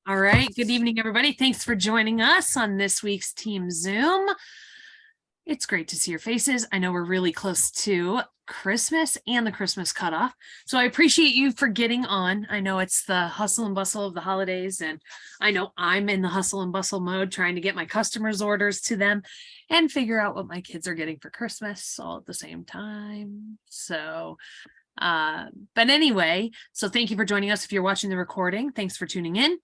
All right. Good evening, everybody. Thanks for joining us on this week's Team Zoom. It's great to see your faces. I know we're really close to Christmas and the Christmas cutoff, so I appreciate you for getting on. I know it's the hustle and bustle of the holidays, and I know I'm in the hustle and bustle mode trying to get my customers' orders to them and figure out what my kids are getting for Christmas all at the same time. But anyway, so thank you for joining us. If you're watching the recording, thanks for tuning in.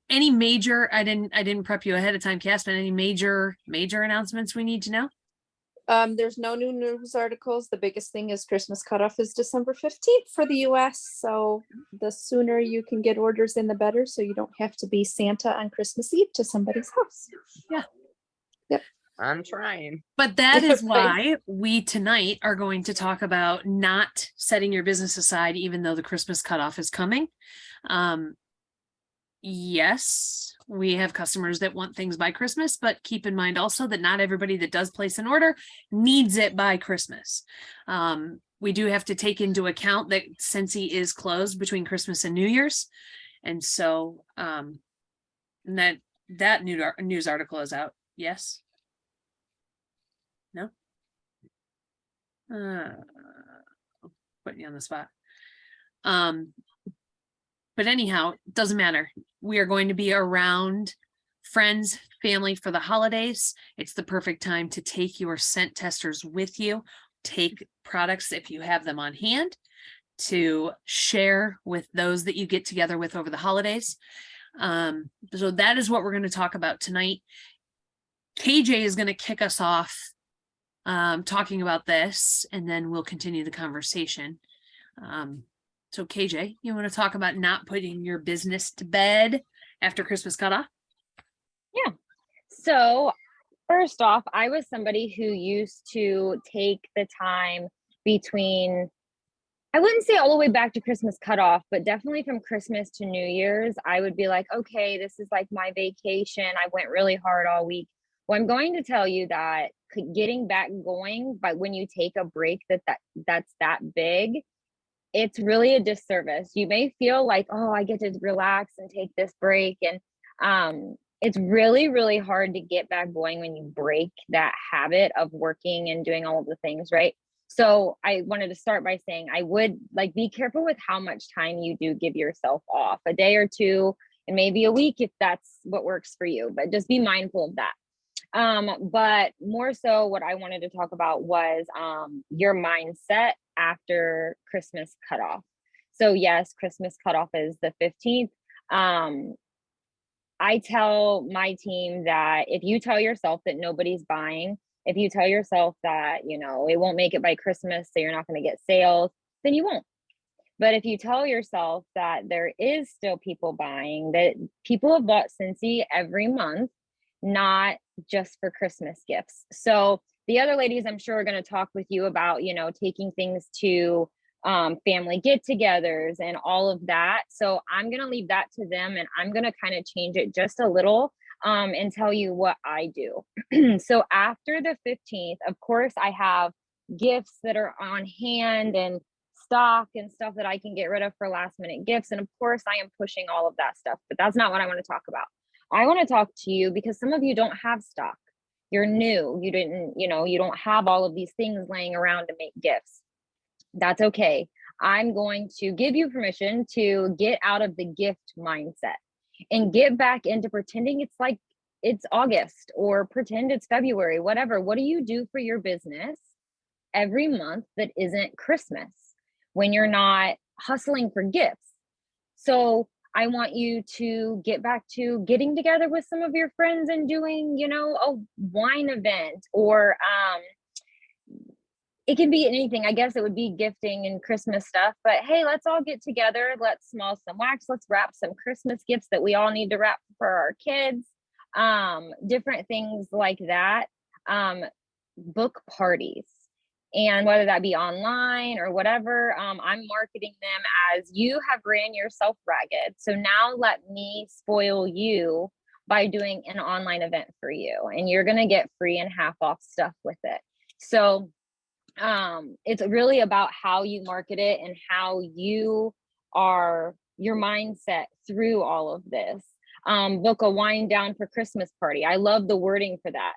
Any major, I didn't prep you ahead of time, Cass, but any major announcements we need to know? There's no new news articles. The biggest thing is Christmas cutoff is December 15th for the US. So the sooner you can get orders in, the better. So you don't have to be Santa on Christmas Eve to somebody's house. Yeah. Yep. I'm trying. But that is why we tonight are going to talk about not setting your business aside, even though the Christmas cutoff is coming. Yes, we have customers that want things by Christmas, but keep in mind also that not everybody that does place an order needs it by Christmas. We do have to take into account that Scentsy is closed between Christmas and New Year's. And so that news article is out. Yes. No. Putting you on the spot. But anyhow, it doesn't matter. We are going to be around friends, family for the holidays. It's the perfect time to take your scent testers with you. Take products if you have them on hand to share with those that you get together with over the holidays. So that is what we're going to talk about tonight. KJ is going to kick us off talking about this, and then we'll continue the conversation. So KJ, you want to talk about not putting your business to bed after Christmas cutoff? Yeah. So first off, I was somebody who used to take the time between, I wouldn't say all the way back to Christmas cutoff, but definitely from Christmas to New Year's, I would be like, okay, this is like my vacation. I went really hard all week. Well, I'm going to tell you that getting back going, but when you take a break that's that big, it's really a disservice. You may feel like, oh, I get to relax and take this break. And it's really, really hard to get back going when you break that habit of working and doing all of the things, right? So I wanted to start by saying I would be careful with how much time you do give yourself off, a day or two, and maybe a week if that's what works for you, but just be mindful of that. But more so what I wanted to talk about was your mindset after Christmas cutoff. So yes, Christmas cutoff is the 15th. I tell my team that if you tell yourself that nobody's buying, if you tell yourself that, it won't make it by Christmas, so you're not going to get sales, then you won't. But if you tell yourself that there is still people buying, that people have bought Scentsy every month, not just for Christmas gifts. So the other ladies, I'm sure, are going to talk with you about, taking things to family get-togethers and all of that. So I'm going to leave that to them, and I'm going to kind of change it just a little and tell you what I do. So after the 15th, of course, I have gifts that are on hand and stock and stuff that I can get rid of for last minute gifts. And of course, I am pushing all of that stuff, but that's not what I want to talk about. I want to talk to you because some of you don't have stock. You're new. You didn't, you don't have all of these things laying around to make gifts. That's okay. I'm going to give you permission to get out of the gift mindset and get back into pretending it's like it's August, or pretend it's February, whatever. What do you do for your business every month that isn't Christmas when you're not hustling for gifts? So I want you to get back to getting together with some of your friends and doing, a wine event, or it can be anything. I guess it would be gifting and Christmas stuff, but hey, let's all get together. Let's smell some wax. Let's wrap some Christmas gifts that we all need to wrap for our kids. Different things like that. Book parties. And whether that be online or whatever, I'm marketing them as you have ran yourself ragged. So now let me spoil you by doing an online event for you. And you're going to get free and half off stuff with it. So it's really about how you market it and how you are your mindset through all of this. Book a wine down for Christmas party. I love the wording for that.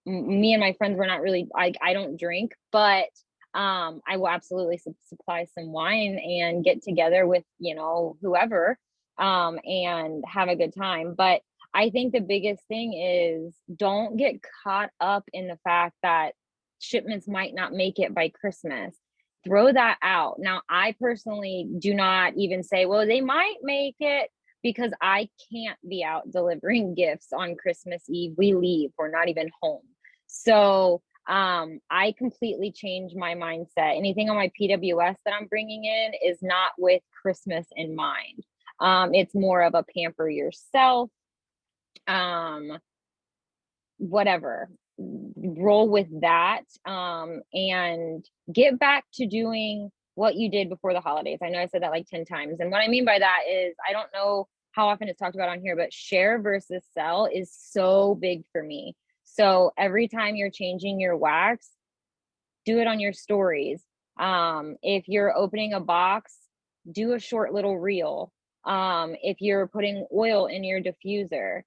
Me and my friends were not really, I don't drink, but I will absolutely supply some wine and get together with, you know, whoever, and have a good time. But I think the biggest thing is don't get caught up in the fact that shipments might not make it by Christmas. Throw that out. Now, I personally do not even say, well, they might make it, because I can't be out delivering gifts on Christmas Eve. We leave, we're not even home. So I completely changed my mindset. Anything on my PWS that I'm bringing in is not with Christmas in mind. It's more of a pamper yourself, whatever, roll with that, and get back to doing what you did before the holidays. I know I said that like 10 times. And what I mean by that is, I don't know how often it's talked about on here, but share versus sell is so big for me. So every time you're changing your wax, do it on your stories. If you're opening a box, do a short little reel. If you're putting oil in your diffuser,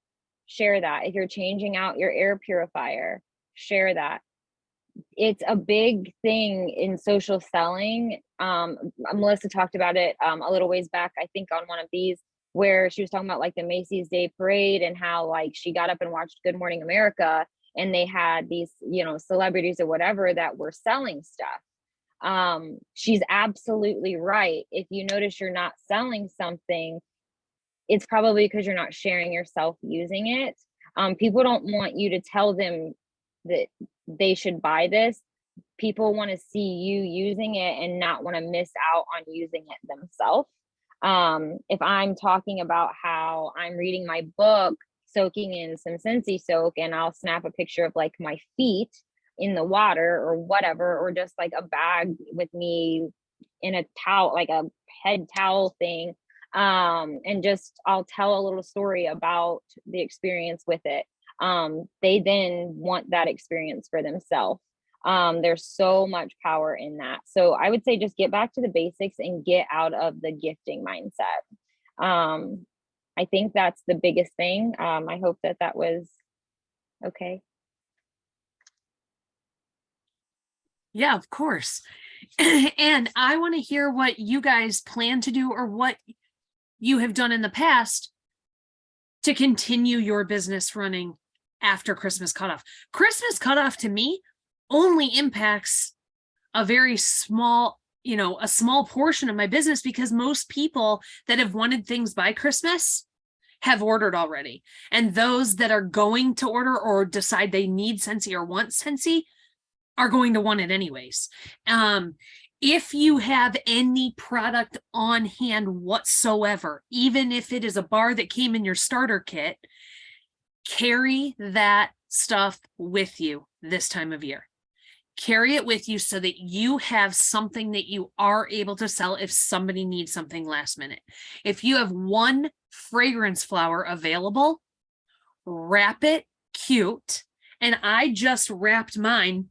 share that. If you're changing out your air purifier, share that. It's a big thing in social selling. Melissa talked about it a little ways back, I think on one of these, where she was talking about like the Macy's Day Parade and how like she got up and watched Good Morning America, and they had these, you know, celebrities or whatever that were selling stuff. She's absolutely right. If you notice you're not selling something, it's probably because you're not sharing yourself using it. People don't want you to tell them that they should buy this. People want to see you using it and not want to miss out on using it themselves. If I'm talking about how I'm reading my book, soaking in some Scentsy soak, and I'll snap a picture of like my feet in the water or whatever, or just like a bag with me in a towel, like a head towel thing. And just I'll tell a little story about the experience with it. They then want that experience for themselves. There's so much power in that. So I would say just get back to the basics and get out of the gifting mindset. I think that's the biggest thing. I hope that that was okay. Yeah, of course. And I want to hear what you guys plan to do or what you have done in the past to continue your business running after Christmas cutoff. Christmas cutoff to me only impacts a very small, you know, a small portion of my business, because most people that have wanted things by Christmas have ordered already. And those that are going to order or decide they need Scentsy or want Scentsy are going to want it anyways. If you have any product on hand whatsoever, even if it is a bar that came in your starter kit, carry that stuff with you this time of year. Carry it with you so that you have something that you are able to sell if somebody needs something last minute. If you have one fragrance flower available, wrap it cute. And I just wrapped mine.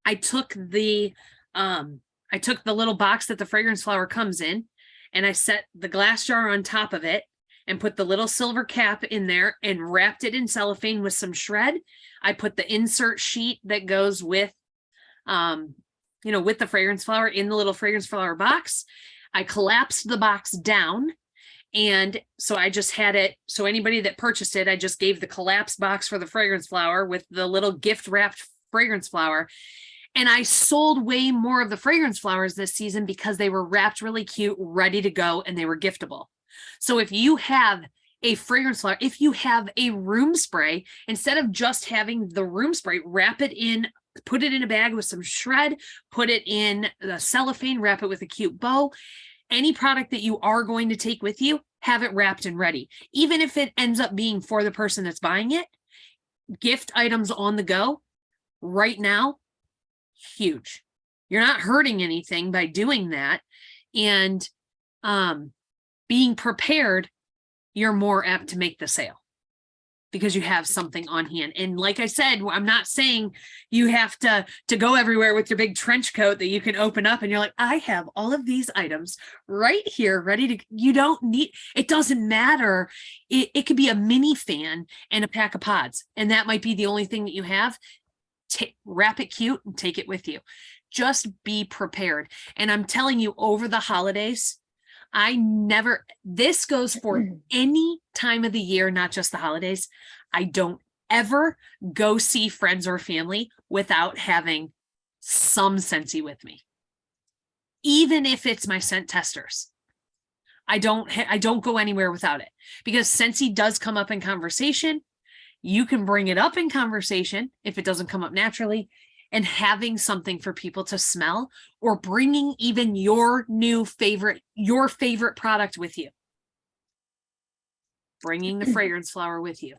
I took the little box that the fragrance flower comes in, and I set the glass jar on top of it and put the little silver cap in there and wrapped it in cellophane with some shred. I put the insert sheet that goes with, with the fragrance flower in the little fragrance flower box. I collapsed the box down. And so I just had it. So anybody that purchased it, I just gave the collapsed box for the fragrance flower with the little gift wrapped fragrance flower. And I sold way more of the fragrance flowers this season because they were wrapped really cute, ready to go, and they were giftable. So if you have a fragrance flower, if you have a room spray, instead of just having the room spray, wrap it in, put it in a bag with some shred, put it in the cellophane, wrap it with a cute bow. Any product that you are going to take with you, have it wrapped and ready. Even if it ends up being for the person that's buying it, gift items on the go right now, huge. You're not hurting anything by doing that. And being prepared, you're more apt to make the sale. because you have something on hand. And like I said, I'm not saying you have to go everywhere with your big trench coat that you can open up and you're like, I have all of these items right here ready to, you don't need, it doesn't matter. It could be a mini fan and a pack of pods, and that might be the only thing that you have. Wrap it cute and take it with you. Just be prepared. And I'm telling you, over the holidays, this goes for any time of the year, not just the holidays. I don't ever go see friends or family without having some Scentsy with me. Even if it's my scent testers. I don't go anywhere without it, because Scentsy does come up in conversation. You can bring it up in conversation if it doesn't come up naturally, and having something for people to smell, or bringing even your favorite product with you. Bringing the fragrance flower with you,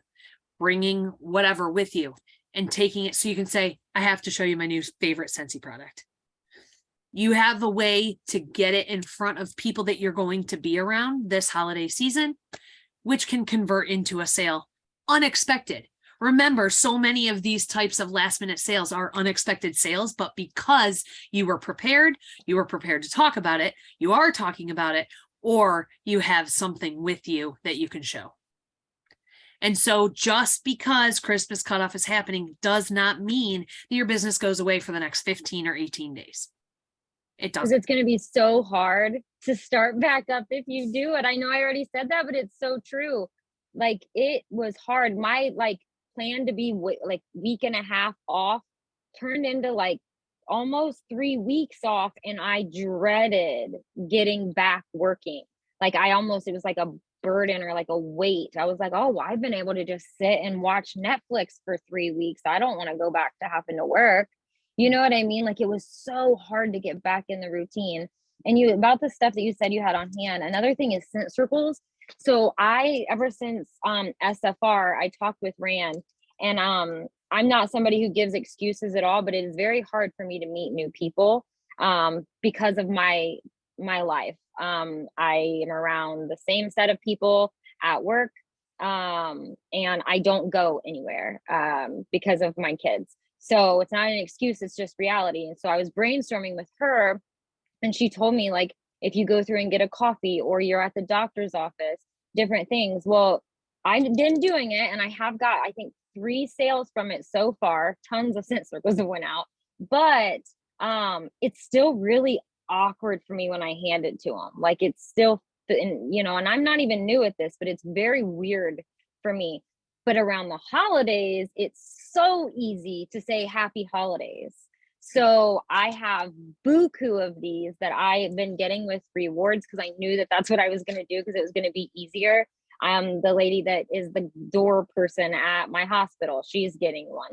bringing whatever with you, and taking it so you can say, I have to show you my new favorite Scentsy product. You have a way to get it in front of people that you're going to be around this holiday season, which can convert into a sale unexpected. Remember, so many of these types of last minute sales are unexpected sales, but because you were prepared to talk about it, you are talking about it, or you have something with you that you can show. And so just because Christmas cutoff is happening does not mean that your business goes away for the next 15 or 18 days. It doesn't. Because it's going to be so hard to start back up if you do it. I know I already said that, but it's so true. Like, it was hard. My plan to be week and a half off turned into almost 3 weeks off, and I dreaded getting back working. It was like a burden or like a weight. I was like, oh, well, I've been able to just sit and watch Netflix for 3 weeks. I don't want to go back to having to work. You know what I mean? It was so hard to get back in the routine. And about the stuff that you said you had on hand, another thing is scent circles. So ever since SFR, I talked with Rand, and I'm not somebody who gives excuses at all, but it is very hard for me to meet new people because of my life. I am around the same set of people at work, and I don't go anywhere because of my kids. So it's not an excuse, it's just reality. And so I was brainstorming with her, and she told me, if you go through and get a coffee, or you're at the doctor's office, different things. Well, I've been doing it, and I have got, I think, 3 sales from it so far. Tons of scent circles that went out, but it's still really awkward for me when I hand it to them. It's still, and I'm not even new at this, but it's very weird for me. But around the holidays, it's so easy to say happy holidays. So I have buku of these that I've been getting with rewards, because I knew that that's what I was going to do, because it was going to be easier. The lady that is the door person at my hospital, she's getting one.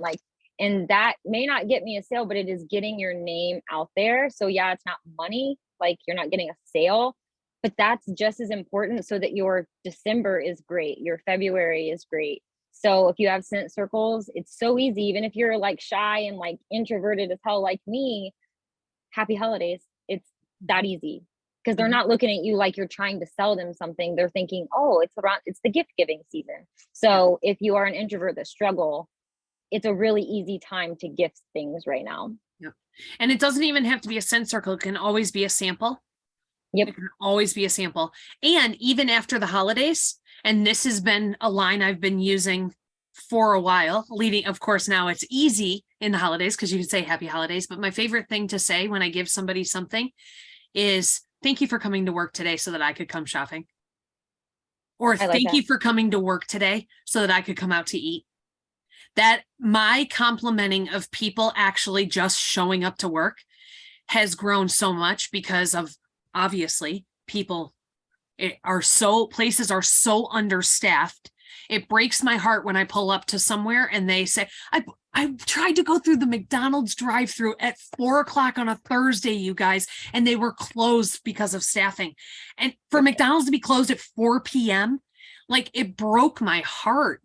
And that may not get me a sale, but it is getting your name out there. So yeah, it's not money, you're not getting a sale, but that's just as important, so that your December is great, your February is great. So if you have scent circles, it's so easy. Even if you're shy and introverted as hell like me, happy holidays. It's that easy, because they're not looking at you like you're trying to sell them something. They're thinking, oh, it's the gift giving season. So if you are an introvert that struggle, it's a really easy time to gift things right now. Yeah. And it doesn't even have to be a scent circle. It can always be a sample. Yep. It can always be a sample. And even after the holidays, and this has been a line I've been using for a while, of course, now it's easy in the holidays because you can say happy holidays. But my favorite thing to say when I give somebody something is, thank you for coming to work today so that I could come shopping. Or thank you for coming to work today so that I could come out to eat. That my complimenting of people actually just showing up to work has grown so much, because of, obviously, places are so understaffed. It breaks my heart when I pull up to somewhere and they say, I tried to go through the McDonald's drive-through at 4:00 on a Thursday, you guys, and they were closed because of staffing. And for McDonald's to be closed at 4 p.m., it broke my heart.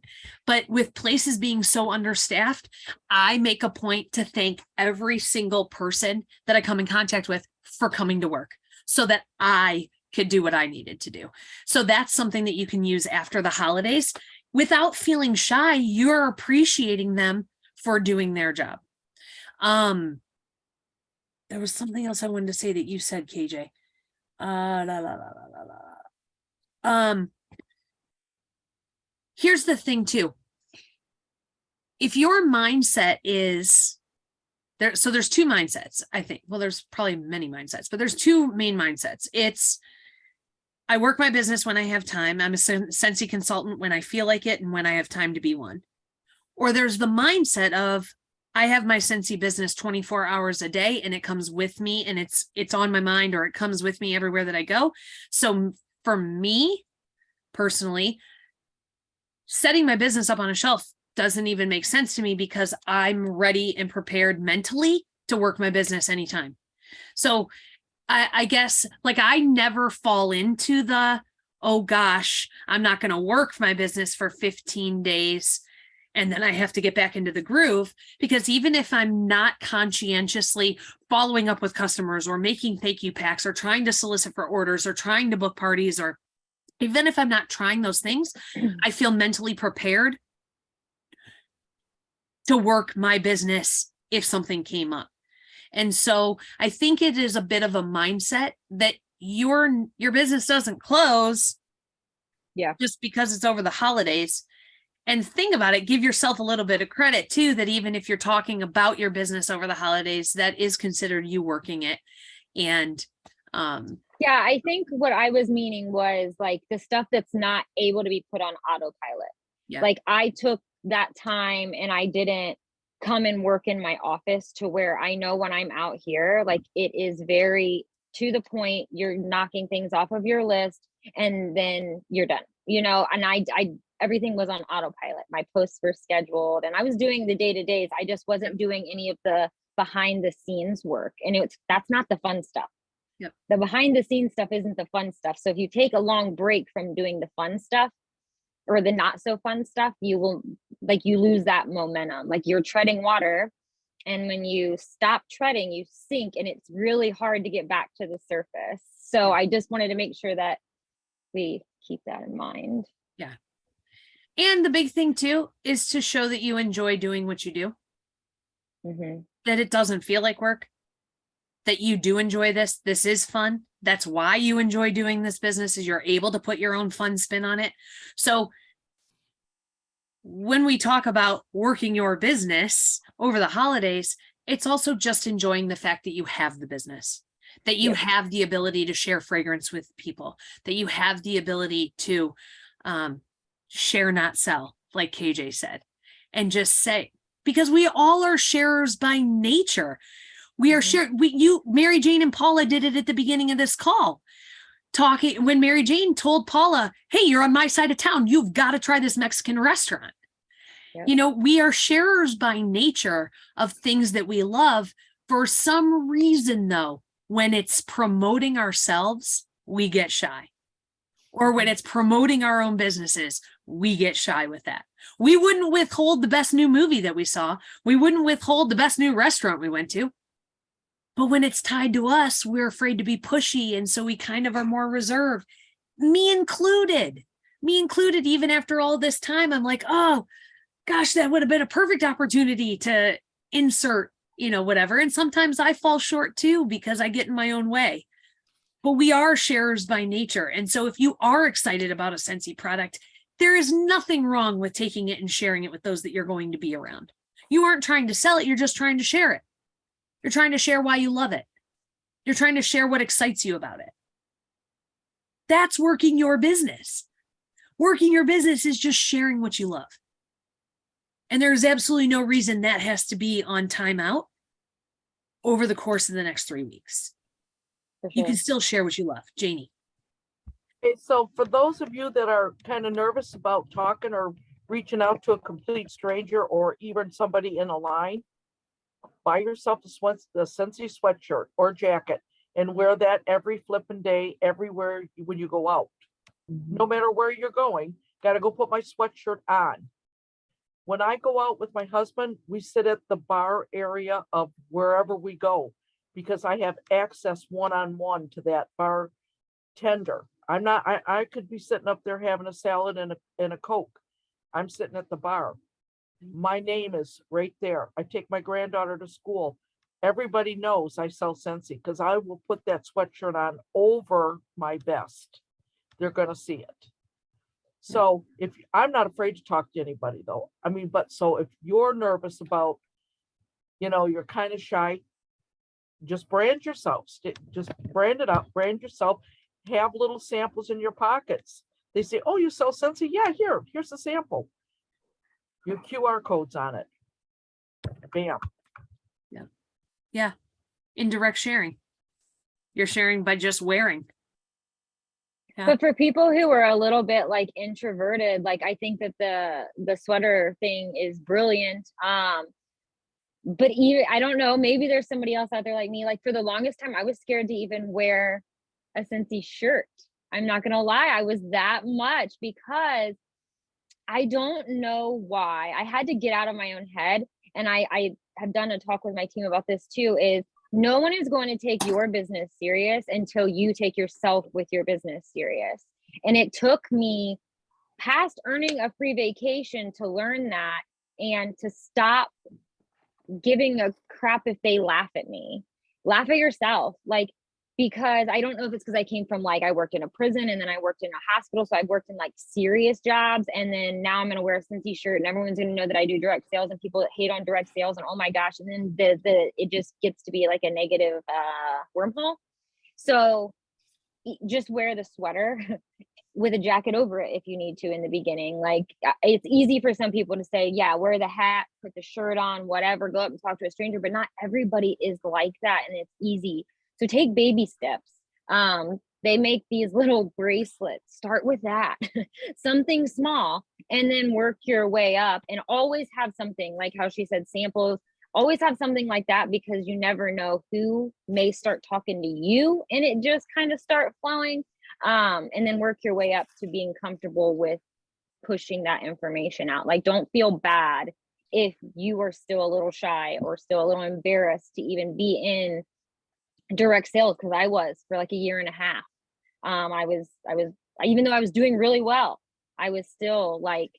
But with places being so understaffed, I make a point to thank every single person that I come in contact with for coming to work, so that I could do what I needed to do. So that's something that you can use after the holidays. without feeling shy, you're appreciating them for doing their job. There was something else I wanted to say that you said, KJ. Here's the thing too. If your mindset is there, so there's two mindsets, I think. Well, there's probably many mindsets, but there's two main mindsets. It's, I work my business when I have time. I'm a Scentsy consultant when I feel like it and when I have time to be one. Or there's the mindset of, I have my Scentsy business 24 hours a day and it comes with me and it's on my mind, or it comes with me everywhere that I go. So for me personally, setting my business up on a shelf doesn't even make sense to me because I'm ready and prepared mentally to work my business anytime. So I guess like I never fall into the, oh gosh, I'm not going to work my business for 15 days and then I have to get back into the groove, because even if I'm not conscientiously following up with customers or making thank you packs or trying to solicit for orders or trying to book parties, or even if I'm not trying those things, I feel mentally prepared to work my business if something came up. And so I think it is a bit of a mindset that your business doesn't close just because it's over the holidays. And think about it, give yourself a little bit of credit too, that even if you're talking about your business over the holidays, that is considered you working it. And yeah, I think what I was meaning was like the stuff that's not able to be put on autopilot. Yeah. Like I took that time and I didn't come and work in my office to where I know when I'm out here, like it is very to the point, you're knocking things off of your list and then you're done, you know, and I everything was on autopilot. My posts were scheduled and I was doing the day-to-days. I just wasn't doing any of the behind the scenes work. And that's not the fun stuff. Yep. The behind the scenes stuff isn't the fun stuff. So if you take a long break from doing the fun stuff or the not so fun stuff, you will you lose that momentum. Like you're treading water, and when you stop treading, you sink, and it's really hard to get back to the surface. So I just wanted to make sure that we keep that in mind. Yeah. And the big thing too is to show that you enjoy doing what you do, that it doesn't feel like work, that you do enjoy this. This is fun. That's why you enjoy doing this business, is you're able to put your own fun spin on it. So when we talk about working your business over the holidays, it's also just enjoying the fact that you have the business, that you have the ability to share fragrance with people, that you have the ability to share, not sell, like KJ said, and just say, because we all are sharers by nature. We are Mary Jane and Paula did it at the beginning of this call, talking when Mary Jane told Paula, hey, you're on my side of town, you've got to try this Mexican restaurant. Yep. You know, we are sharers by nature of things that we love. For some reason, though, when it's promoting ourselves, we get shy. Or when it's promoting our own businesses, we get shy with that. We wouldn't withhold the best new movie that we saw. We wouldn't withhold the best new restaurant we went to. But when it's tied to us, we're afraid to be pushy. And so we kind of are more reserved. Me included, even after all this time, I'm like, oh, gosh, that would have been a perfect opportunity to insert, you know, whatever. And sometimes I fall short too, because I get in my own way. But we are sharers by nature. And so if you are excited about a Scentsy product, there is nothing wrong with taking it and sharing it with those that you're going to be around. You aren't trying to sell it. You're just trying to share it. You're trying to share why you love it. You're trying to share what excites you about it. That's working your business. Working your business is just sharing what you love. And there's absolutely no reason that has to be on timeout over the course of the next 3 weeks. Sure. You can still share what you love. Janie. Okay, so for those of you that are kind of nervous about talking or reaching out to a complete stranger or even somebody in a line, buy yourself a Scentsy sweatshirt or jacket and wear that every flipping day, everywhere when you go out. No matter where you're going, got to go put my sweatshirt on. When I go out with my husband, we sit at the bar area of wherever we go, because I have access one-on-one to that bartender. I could be sitting up there having a salad and a Coke. I'm sitting at the bar. My name is right there. I take my granddaughter to school. Everybody knows I sell Scentsy because I will put that sweatshirt on over my vest. They're gonna see it. So if I'm not afraid to talk to anybody though, I mean, but so if you're nervous about, you're kind of shy, just brand yourself. Just brand it up, brand yourself. Have little samples in your pockets. They say, "Oh, you sell Scentsy? Yeah, here's a sample. Your QR codes on it." Bam. Yeah. Indirect sharing. You're sharing by just wearing. Yeah. But for people who are a little bit like introverted, like I think that the sweater thing is brilliant. But even I don't know, maybe there's somebody else out there like me. Like for the longest time, I was scared to even wear a Scentsy shirt. I'm not gonna lie, I was that much because I don't know why. I had to get out of my own head. And I have done a talk with my team about this too, is no one is going to take your business serious until you take yourself with your business serious. And it took me past earning a free vacation to learn that and to stop giving a crap if they laugh at me. Laugh at yourself. Like, because I don't know if it's because I came from like, I worked in a prison and then I worked in a hospital. So I've worked in like serious jobs. And then now I'm going to wear a Scentsy shirt and everyone's going to know that I do direct sales and people that hate on direct sales. And oh my gosh. And then it just gets to be like a negative wormhole. So just wear the sweater with a jacket over it if you need to in the beginning. Like it's easy for some people to say, yeah, wear the hat, put the shirt on, whatever, go up and talk to a stranger, but not everybody is like that. And it's easy. So take baby steps. They make these little bracelets. Start with that, something small, and then work your way up. And always have something like how she said, samples. Always have something like that because you never know who may start talking to you, and it just kind of start flowing. And then work your way up to being comfortable with pushing that information out. Like, don't feel bad if you are still a little shy or still a little embarrassed to even be in direct sales, because I was for like a year and a half. I was even though I was doing really well, I was still like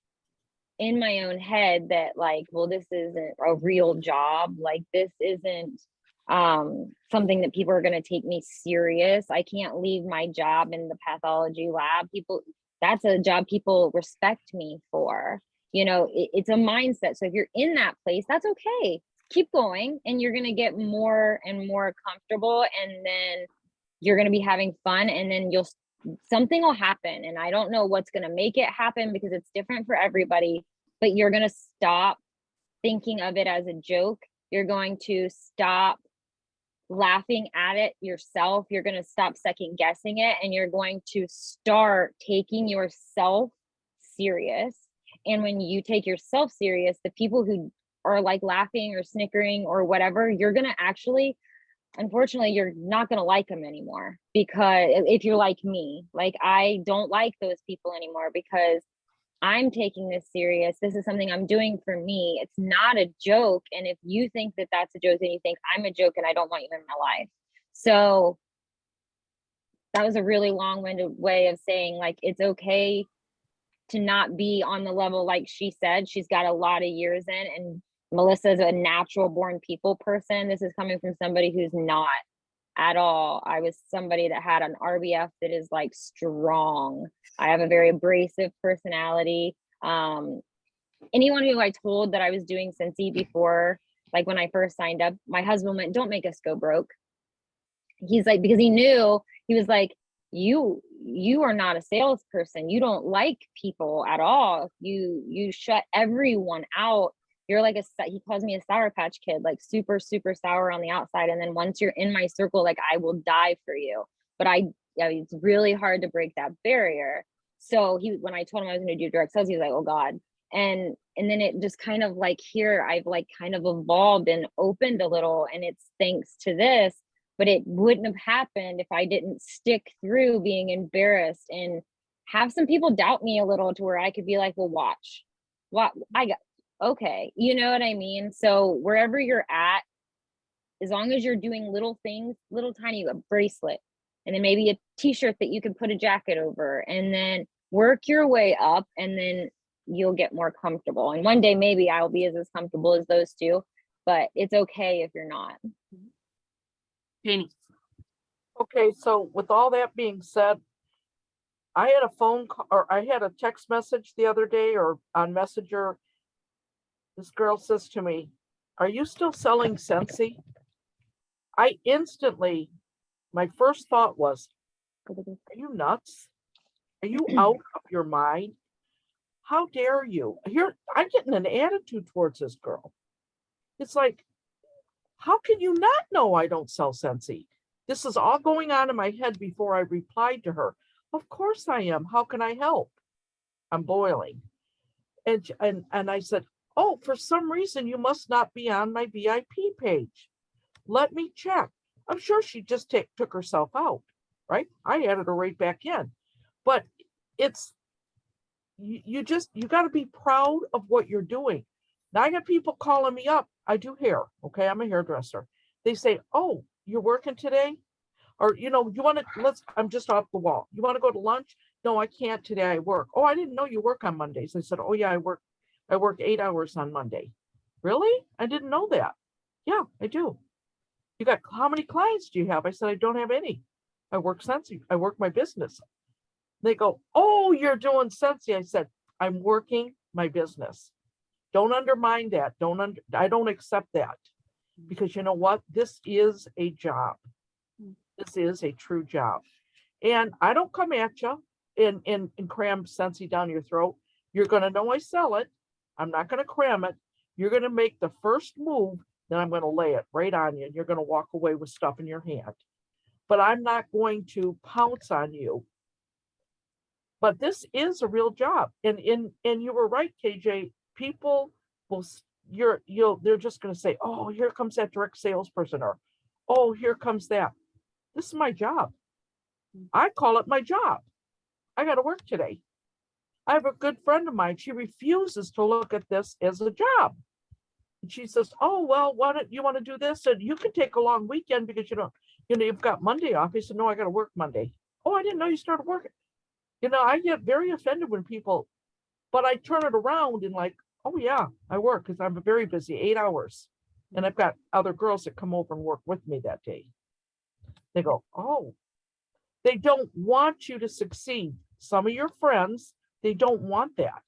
in my own head that like, well, this isn't a real job. Like this isn't something that people are going to take me serious. I can't leave my job in the pathology lab. That's a job people respect me for. It's a mindset. So if you're in that place, that's okay. Keep going, and you're going to get more and more comfortable, and then you're going to be having fun, and then something will happen. And I don't know what's going to make it happen because it's different for everybody, but you're going to stop thinking of it as a joke. You're going to stop laughing at it yourself. You're going to stop second guessing it, and you're going to start taking yourself serious. And when you take yourself serious, the people who are like laughing or snickering or whatever, you're going to actually, unfortunately, you're not going to like them anymore. Because if you're like me, like I don't like those people anymore because I'm taking this serious. This is something I'm doing for me. It's not a joke. And if you think that that's a joke, then you think I'm a joke and I don't want you in my life. So that was a really long-winded way of saying like, it's okay to not be on the level. Like she said, she's got a lot of years in, and Melissa's a natural born people person. This is coming from somebody who's not at all. I was somebody that had an RBF that is like strong. I have a very abrasive personality. Anyone who I told that I was doing Scentsy before, like when I first signed up, my husband went, "Don't make us go broke." He's like, because he knew, he was like, you are not a salesperson. You don't like people at all. You shut everyone out. You're like he calls me a Sour Patch Kid, like super, super sour on the outside. And then once you're in my circle, like I will die for you. But it's really hard to break that barrier. So when I told him I was going to do direct sales, he was like, "Oh God." And then it just kind of like here, I've like kind of evolved and opened a little, and it's thanks to this. But it wouldn't have happened if I didn't stick through being embarrassed and have some people doubt me a little to where I could be like, "Well, watch what I got." Okay. You know what I mean? So wherever you're at, as long as you're doing little things, little tiny, a bracelet, and then maybe a t-shirt that you can put a jacket over, and then work your way up, and then you'll get more comfortable. And one day maybe I'll be as comfortable as those two, but it's okay if you're not. Janie. Okay, so with all that being said, I had a phone call, or I had a text message the other day, or on Messenger. This girl says to me, "Are you still selling Scentsy?" I instantly, my first thought was, "Are you nuts? Are you out of your mind? How dare you?" Here, I'm getting an attitude towards this girl. It's like, how can you not know I don't sell Scentsy? This is all going on in my head before I replied to her. Of course I am. How can I help? I'm boiling. And I said, "Oh, for some reason you must not be on my VIP page. Let me check." I'm sure she just took herself out, right? I added her right back in. But it's, you got to be proud of what you're doing. Now I got people calling me up. I do hair. Okay. I'm a hairdresser. They say, "Oh, you're working today?" Or, you want to, I'm just off the wall. "You want to go to lunch?" "No, I can't today. I work." "Oh, I didn't know you work on Mondays." I said, "Oh yeah, I work 8 hours on Monday." "Really? I didn't know that." "Yeah, I do." "You got, how many clients do you have?" I said, "I don't have any. I work Scentsy. I work my business." They go, "Oh, you're doing Scentsy." I said, "I'm working my business. Don't undermine that. I don't accept that, because you know what? This is a job. This is a true job. And I don't come at you and cram Scentsy down your throat. You're going to know I sell it. I'm not going to cram it. You're going to make the first move, then I'm going to lay it right on you, and you're going to walk away with stuff in your hand. But I'm not going to pounce on you. But this is a real job. And you were right, KJ. People will, they're just going to say, "Oh, here comes that direct salesperson," or, "Oh, here comes that." This is my job. I call it my job. I got to work today. I have a good friend of mine. She refuses to look at this as a job. And she says, "Oh, well, why don't you want to do this? And you can take a long weekend because you've got Monday off." I said, "No, I got to work Monday." "Oh, I didn't know you started working." I get very offended when people, but I turn it around and like, "Oh yeah, I work because I'm very busy, 8 hours. And I've got other girls that come over and work with me that day." They go, "Oh," they don't want you to succeed. Some of your friends, they don't want that.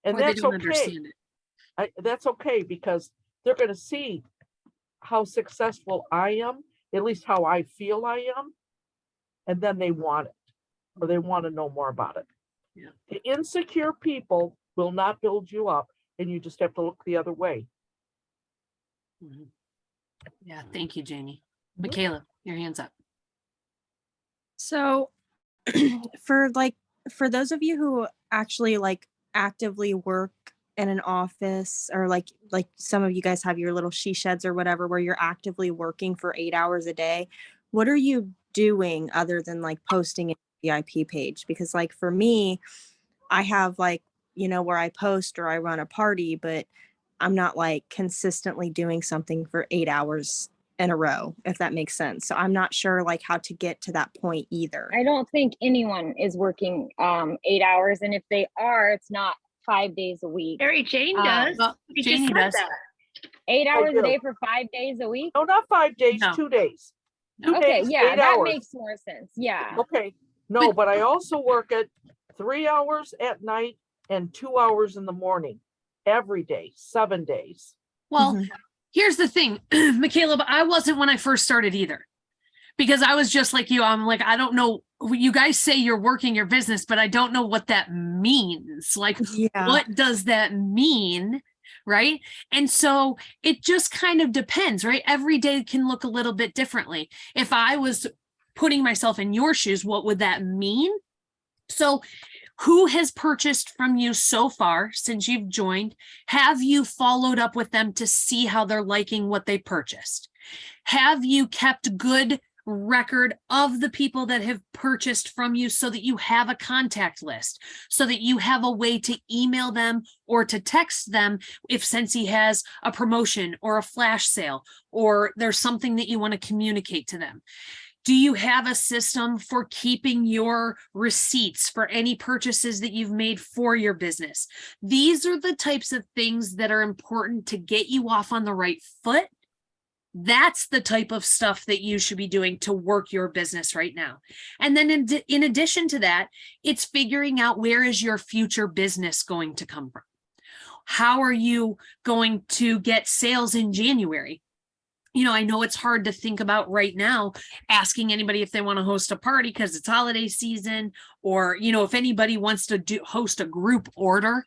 And Or they that's don't okay. understand it. That's okay, because they're going to see how successful I am, at least how I feel I am. And then they want it, or they want to know more about it. Yeah. The insecure people will not build you up, and you just have to look the other way. Mhm. Yeah. Thank you, Janie. Mhm. Michaela, your hand's up. So for those of you who actually actively work in an office, or like some of you guys have your little she sheds or whatever, where you're actively working for 8 hours a day, what are you doing other than posting a VIP page? Because for me, I have where I post or I run a party, but I'm not consistently doing something for 8 hours in a row, if that makes sense. So I'm not sure how to get to that point either. I don't think anyone is working 8 hours, and if they are, it's not 5 days a week. Jane Um, does. Well, She just Janie said does. that. 8 I hours do. a day for 5 days a week. No, not 5 days, No. 2 days. No. 2 Okay, days, yeah, 8 that hours. makes more sense. Yeah. Okay, no, but I also work at 3 hours at night and 2 hours in the morning, every day, 7 days. Well, Mhm. here's the thing, Michaela, but I wasn't when I first started either, because I was just like you. I'm like, I don't know. You guys say you're working your business, but I don't know what that means. Yeah. What does that mean? Right. And so it just kind of depends, right? Every day can look a little bit differently. If I was putting myself in your shoes, what would that mean? So who has purchased from you so far since you've joined? Have you followed up with them to see how they're liking what they purchased? Have you kept good record of the people that have purchased from you so that you have a contact list, so that you have a way to email them or to text them if Scentsy has a promotion or a flash sale, or there's something that you want to communicate to them? Do you have a system for keeping your receipts for any purchases that you've made for your business? These are the types of things that are important to get you off on the right foot. That's the type of stuff that you should be doing to work your business right now. And then in addition to that, it's figuring out, where is your future business going to come from? How are you going to get sales in January? I know it's hard to think about right now, asking anybody if they want to host a party because it's holiday season, or, if anybody wants to host a group order.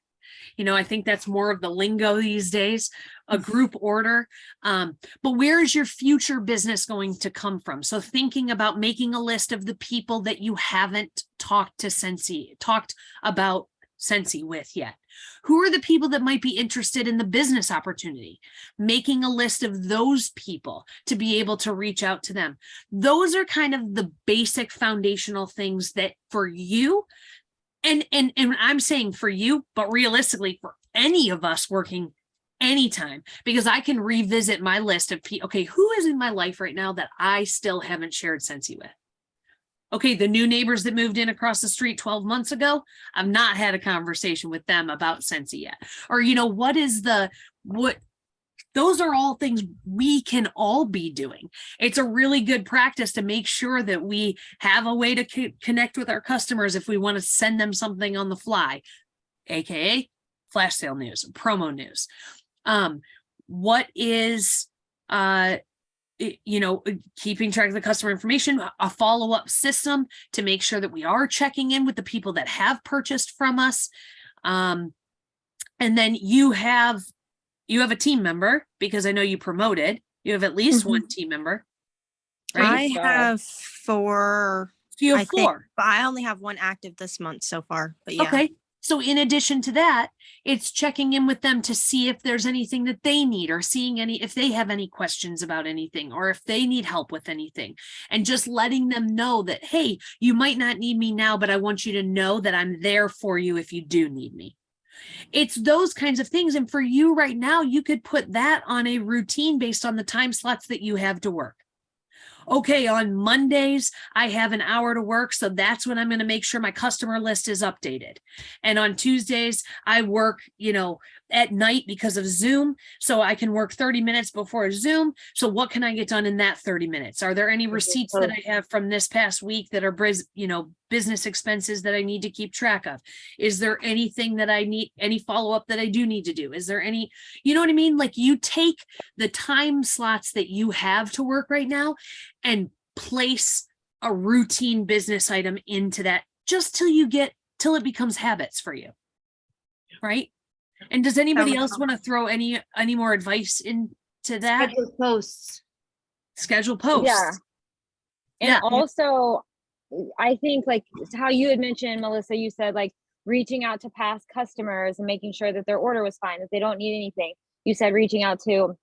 I think that's more of the lingo these days, a group order. But where is your future business going to come from? So thinking about making a list of the people that you haven't talked about Scentsy with yet. Who are the people that might be interested in the business opportunity? Making a list of those people to be able to reach out to them. Those are kind of the basic foundational things that for you, and I'm saying for you, but realistically for any of us working anytime, because I can revisit my list of people. Okay, who is in my life right now that I still haven't shared Scentsy with? Okay, the new neighbors that moved in across the street 12 months ago, I've not had a conversation with them about Scentsy yet. Or, those are all things we can all be doing. It's a really good practice to make sure that we have a way to connect with our customers if we want to send them something on the fly, AKA flash sale news, promo news. What is, keeping track of the customer information, a follow-up system to make sure that we are checking in with the people that have purchased from us. And then you have a team member, because I know you promoted, you have at least one team member, right? I have 4. So you have I think, 4. but I only have 1 active this month so far. But yeah. Okay. So in addition to that, it's checking in with them to see if there's anything that they need, or seeing if they have any questions about anything, or if they need help with anything, and just letting them know that, hey, you might not need me now, but I want you to know that I'm there for you if you do need me. It's those kinds of things. And for you right now, you could put that on a routine based on the time slots that you have to work. Okay, on Mondays, I have an hour to work, so that's when I'm going to make sure my customer list is updated. And on Tuesdays, I work, at night because of Zoom, so I can work 30 minutes before Zoom. So what can I get done in that 30 minutes? Are there any receipts that I have from this past week that are, business expenses that I need to keep track of? Is there anything that I need, any follow-up that I do need to do? Is there any, you know what I mean? Like, you take the time slots that you have to work right now and place a routine business item into that, just till it becomes habits for you. Right? And does anybody else want to throw any more advice into that? Schedule posts. Yeah. And also, I think, like how you had mentioned, Melissa, you said like reaching out to past customers and making sure that their order was fine, that they don't need anything. You said reaching out to,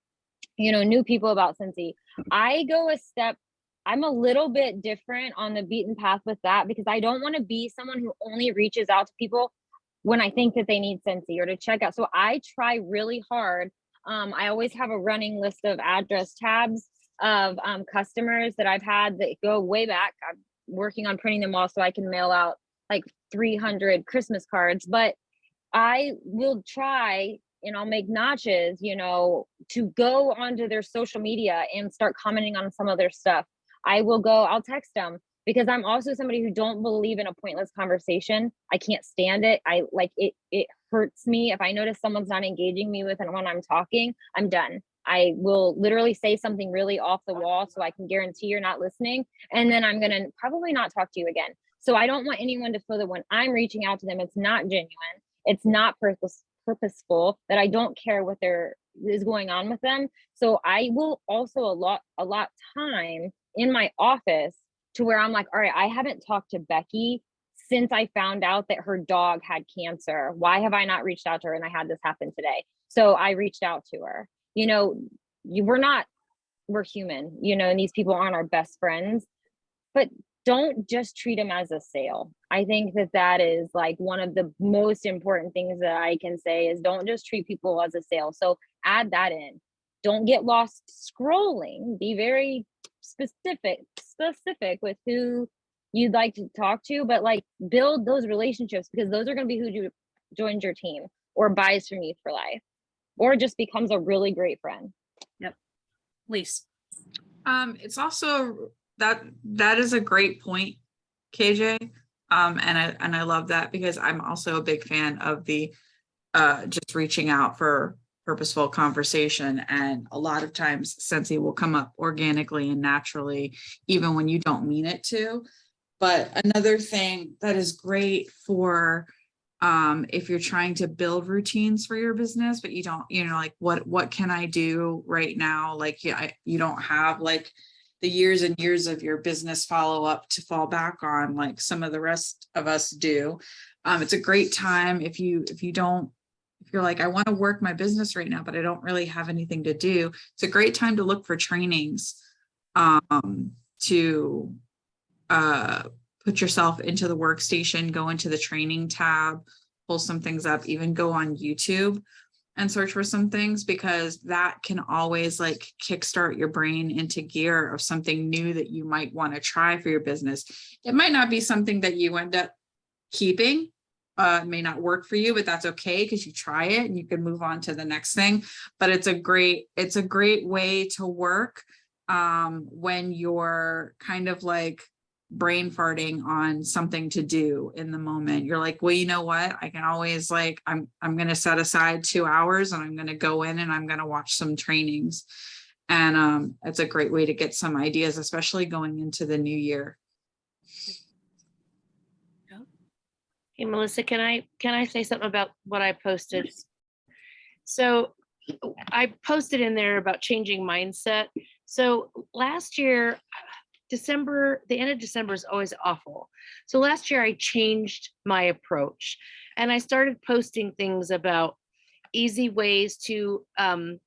new people about Scentsy. I'm a little bit different on the beaten path with that, because I don't want to be someone who only reaches out to people when I think that they need Scentsy or to check out. So I try really hard. I always have a running list of address tabs of customers that I've had that go way back. I'm working on printing them all so I can mail out like 300 Christmas cards, but I will try, and I'll make notches, to go onto their social media and start commenting on some of their stuff. I'll text them, because I'm also somebody who don't believe in a pointless conversation. I can't stand it. I like it. It hurts me. If I notice someone's not engaging me with it when I'm talking, I'm done. I will literally say something really off the wall so I can guarantee you're not listening. And then I'm going to probably not talk to you again. So I don't want anyone to feel that when I'm reaching out to them, it's not genuine. It's not purposeful, that I don't care what is going on with them. So I will also allot time in my office to where I'm like, all right, I haven't talked to Becky since I found out that her dog had cancer. Why have I not reached out to her? And I had this happen today. So I reached out to her. We're human, and these people aren't our best friends, but don't just treat them as a sale. I think that is like one of the most important things that I can say is don't just treat people as a sale. So add that in. Don't get lost scrolling. Be very specific with who you'd like to talk to, but like build those relationships, because those are going to be who joins your team or buys from you for life, or just becomes a really great friend. Yep. Lise. It's also that is a great point, KJ. And I love that, because I'm also a big fan of the just reaching out for purposeful conversation. And a lot of times Scentsy will come up organically and naturally, even when you don't mean it to. But another thing that is great for if you're trying to build routines for your business, but you don't, like what can I do right now? Like, you don't have like the years and years of your business follow up to fall back on, like some of the rest of us do. It's a great time if you're like, I want to work my business right now, but I don't really have anything to do. It's a great time to look for trainings to put yourself into the workstation, go into the training tab, pull some things up, even go on YouTube and search for some things, because that can always like kickstart your brain into gear of something new that you might want to try for your business. It might not be something that you end up keeping. It may not work for you, but that's okay, because you try it and you can move on to the next thing. But it's a great way to work when you're kind of like brain farting on something to do in the moment. You're like, well, you know what? I can always like, I'm going to set aside 2 hours and I'm going to go in and I'm going to watch some trainings. And it's a great way to get some ideas, especially going into the new year. Hey, Melissa, can I say something about what I posted? So I posted in there about changing mindset. So last year, the end of December is always awful. So last year I changed my approach and I started posting things about easy ways to,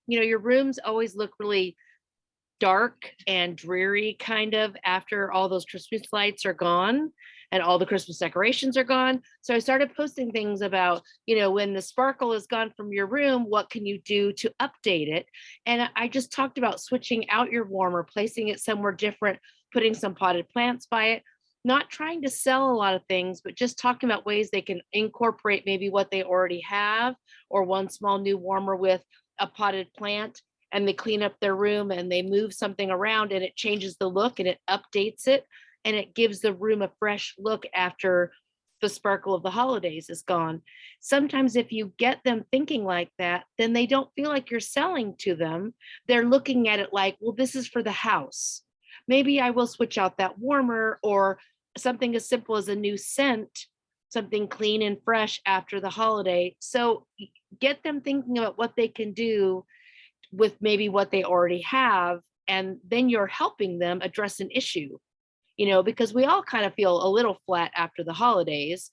your rooms always look really dark and dreary kind of after all those Christmas lights are gone and all the Christmas decorations are gone. So I started posting things about, when the sparkle is gone from your room, what can you do to update it? And I just talked about switching out your warmer, placing it somewhere different, putting some potted plants by it, not trying to sell a lot of things, but just talking about ways they can incorporate maybe what they already have, or one small new warmer with a potted plant, and they clean up their room and they move something around and it changes the look and it updates it. And it gives the room a fresh look after the sparkle of the holidays is gone. Sometimes if you get them thinking like that, then they don't feel like you're selling to them. They're looking at it like, well, this is for the house. Maybe I will switch out that warmer, or something as simple as a new scent, something clean and fresh after the holiday. So get them thinking about what they can do with maybe what they already have. And then you're helping them address an issue. Because we all kind of feel a little flat after the holidays,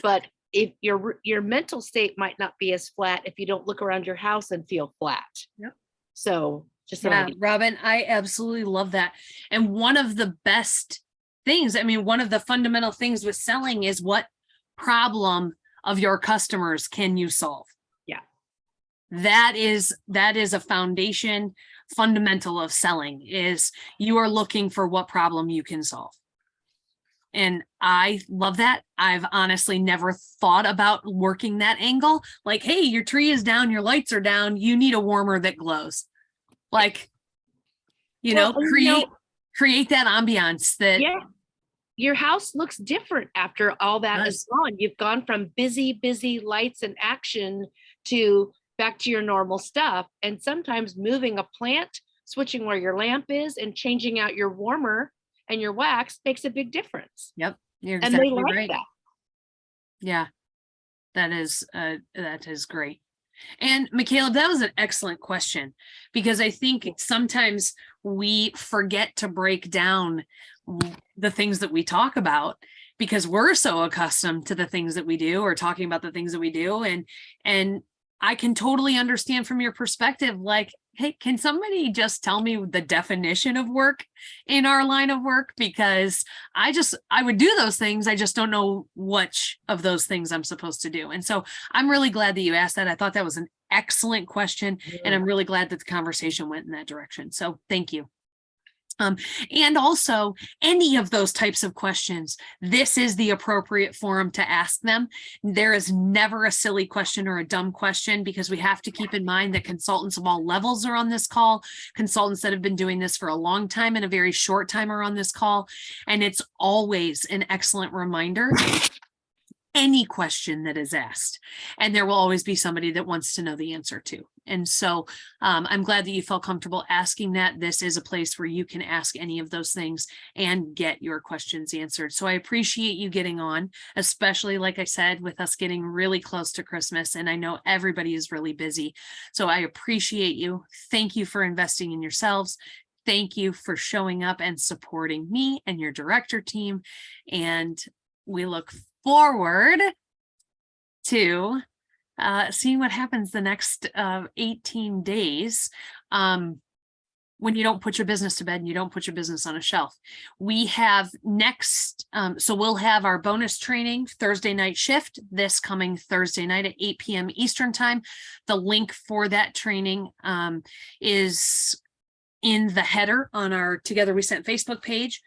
but if your mental state might not be as flat if you don't look around your house and feel flat. Yep. So just yeah, Robin, I absolutely love that. And one of the best things, one of the fundamental things with selling is what problem of your customers can you solve? Yeah. That is a foundation fundamental of selling, is you are looking for what problem you can solve. And I love that. I've honestly never thought about working that angle. Like, hey, your tree is down, your lights are down, you need a warmer that glows. Like, create that ambiance that. Yeah. Your house looks different after all that is gone. You've gone from busy lights and action to back to your normal stuff. And sometimes moving a plant, switching where your lamp is, and changing out your warmer and your wax makes a big difference. Yep, you're exactly and they like right. That. Yeah, that is great. And Michaela, that was an excellent question, because I think sometimes we forget to break down the things that we talk about, because we're so accustomed to the things that we do, or talking about the things that we do. And I can totally understand from your perspective, like, hey, can somebody just tell me the definition of work in our line of work? Because I would do those things. I just don't know which of those things I'm supposed to do. And so I'm really glad that you asked that. I thought that was an excellent question. And I'm really glad that the conversation went in that direction. So thank you. And also any of those types of questions, this is the appropriate forum to ask them. There is never a silly question or a dumb question, because we have to keep in mind that consultants of all levels are on this call. Consultants that have been doing this for a long time and a very short time are on this call. And it's always an excellent reminder, any question that is asked, and there will always be somebody that wants to know the answer to. And so I'm glad that you felt comfortable asking that. This is a place where you can ask any of those things and get your questions answered. So I appreciate you getting on, especially, like I said, with us getting really close to Christmas. And I know everybody is really busy. So I appreciate you. Thank you for investing in yourselves. Thank you for showing up and supporting me and your director team. And we look forward to seeing what happens the next 18 days when you don't put your business to bed and you don't put your business on a shelf. We have next, so we'll have our bonus training Thursday night shift this coming Thursday night at 8 p.m. Eastern time. The link for that training is in the header on our Together We Scent Facebook page.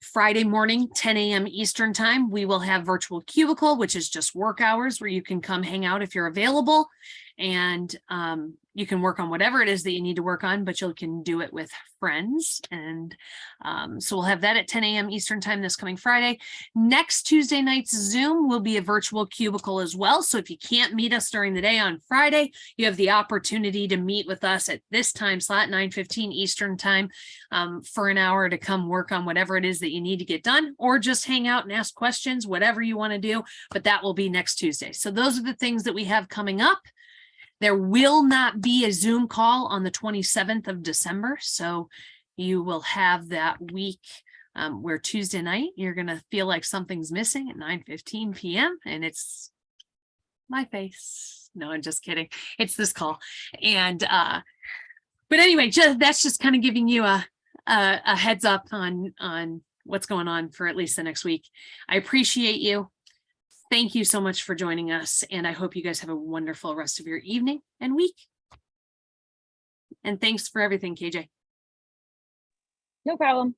Friday morning, 10 a.m. Eastern time, we will have virtual cubicle, which is just work hours where you can come hang out if you're available, and you can work on whatever it is that you need to work on, but you can do it with friends. And so we'll have that at 10 a.m. Eastern time this coming Friday. Next Tuesday night's Zoom will be a virtual cubicle as well. So if you can't meet us during the day on Friday, you have the opportunity to meet with us at this time slot, 9:15 Eastern time, for an hour to come work on whatever it is that you need to get done, or just hang out and ask questions, whatever you want to do. But that will be next Tuesday. So those are the things that we have coming up. There will not be a Zoom call on the 27th of December. So you will have that week where Tuesday night, you're going to feel like something's missing at 9:15 p.m. And it's my face. No, I'm just kidding. It's this call. And, but anyway, that's just kind of giving you a heads up on what's going on for at least the next week. I appreciate you. Thank you so much for joining us, and I hope you guys have a wonderful rest of your evening and week. And thanks for everything, KJ. No problem.